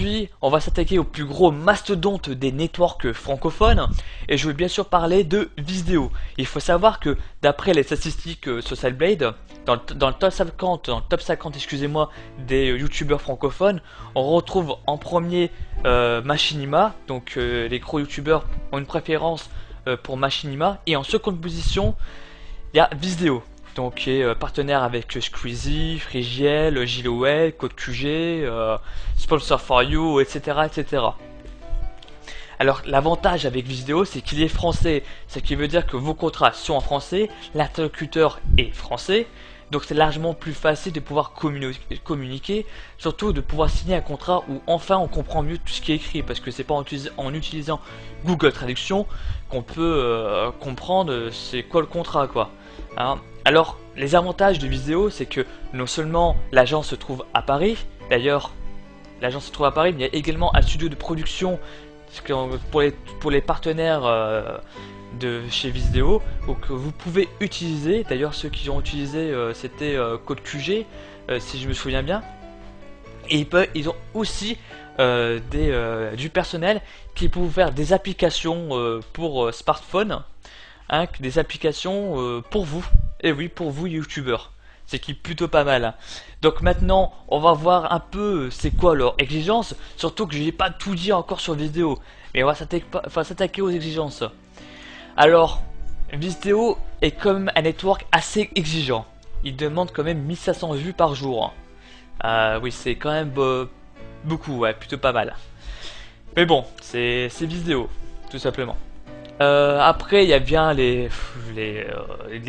aujourd'hui, on va s'attaquer au plus gros mastodonte des networks francophones et je vais bien sûr parler de Vizdéo. Il faut savoir que d'après les statistiques Social Blade, dans le top 50 excusez-moi, des youtubeurs francophones, on retrouve en premier Machinima, donc les gros youtubeurs ont une préférence pour Machinima, et en seconde position, il y a Vizdéo. Donc qui est partenaire avec Squeezie, Frigiel, Gilowell, Code QG, Sponsor for You, etc., etc. Alors l'avantage avec Vizdéo, c'est qu'il est français, ce qui veut dire que vos contrats sont en français, l'interlocuteur est français, donc c'est largement plus facile de pouvoir communiquer, surtout de pouvoir signer un contrat où enfin on comprend mieux tout ce qui est écrit, parce que c'est pas en utilisant Google Traduction qu'on peut comprendre c'est quoi le contrat quoi. Hein. Alors, les avantages de Vizdéo, c'est que non seulement l'agence se trouve à Paris, d'ailleurs, l'agence se trouve à Paris, mais il y a également un studio de production pour les partenaires de chez Vizdéo, que vous pouvez utiliser. D'ailleurs, ceux qui ont utilisé, c'était Code QG, si je me souviens bien. Et ils ont aussi du personnel qui peut vous faire des applications pour smartphone, hein, des applications pour vous. Et oui, pour vous youtubeurs, c'est qui est plutôt pas mal. Hein. Donc maintenant, on va voir un peu c'est quoi leur exigence, surtout que je n'ai pas tout dit encore sur Vizdéo, mais on va s'attaquer aux exigences. Alors, Vizdéo est quand même un network assez exigeant. Il demande quand même 1500 vues par jour. Oui, c'est quand même beaucoup, ouais, plutôt pas mal. Mais bon, c'est Vizdéo, tout simplement. Après il y a bien les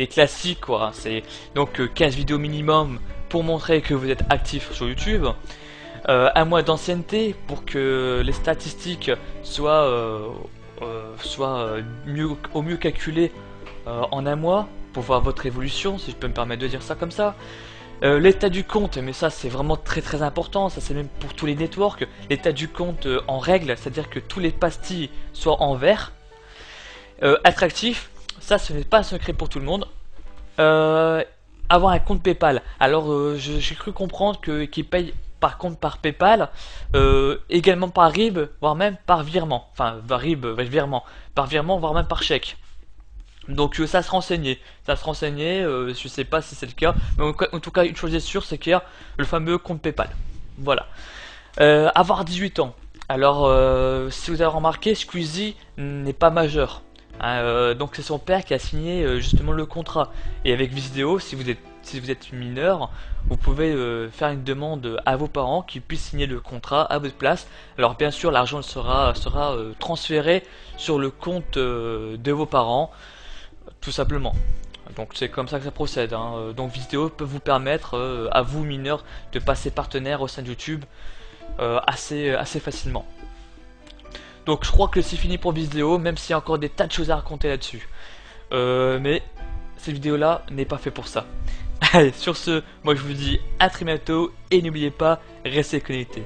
classiques quoi, c'est donc 15 vidéos minimum pour montrer que vous êtes actif sur YouTube, un mois d'ancienneté pour que les statistiques soient au mieux calculées en un mois pour voir votre évolution, si je peux me permettre de dire ça comme ça. L'état du compte, mais ça c'est vraiment très important, ça c'est même pour tous les networks, l'état du compte en règle, c'est à dire que tous les pastilles soient en vert. Attractif, ça ce n'est pas un secret pour tout le monde. Avoir un compte PayPal. Alors j'ai cru comprendre qu'ils payent par compte par PayPal, également par RIB, voire même par virement. Enfin, virement, par virement, voire même par chèque. Donc ça se renseignait, je sais pas si c'est le cas, mais en tout cas une chose est sûre, c'est qu'il y a le fameux compte PayPal. Voilà. Avoir 18 ans. Alors si vous avez remarqué, Squeezie n'est pas majeur. Donc c'est son père qui a signé justement le contrat. Et avec Vizdéo, si vous êtes mineur, vous pouvez faire une demande à vos parents qui puissent signer le contrat à votre place. Alors bien sûr l'argent sera transféré sur le compte de vos parents, tout simplement. Donc c'est comme ça que ça procède. Hein. Donc Vizdéo peut vous permettre à vous mineurs de passer partenaire au sein de YouTube assez facilement. Donc je crois que c'est fini pour Vizdéo, même s'il y a encore des tas de choses à raconter là-dessus. Mais cette vidéo là n'est pas fait pour ça. Allez, sur ce, moi je vous dis à très bientôt et n'oubliez pas, restez connectés.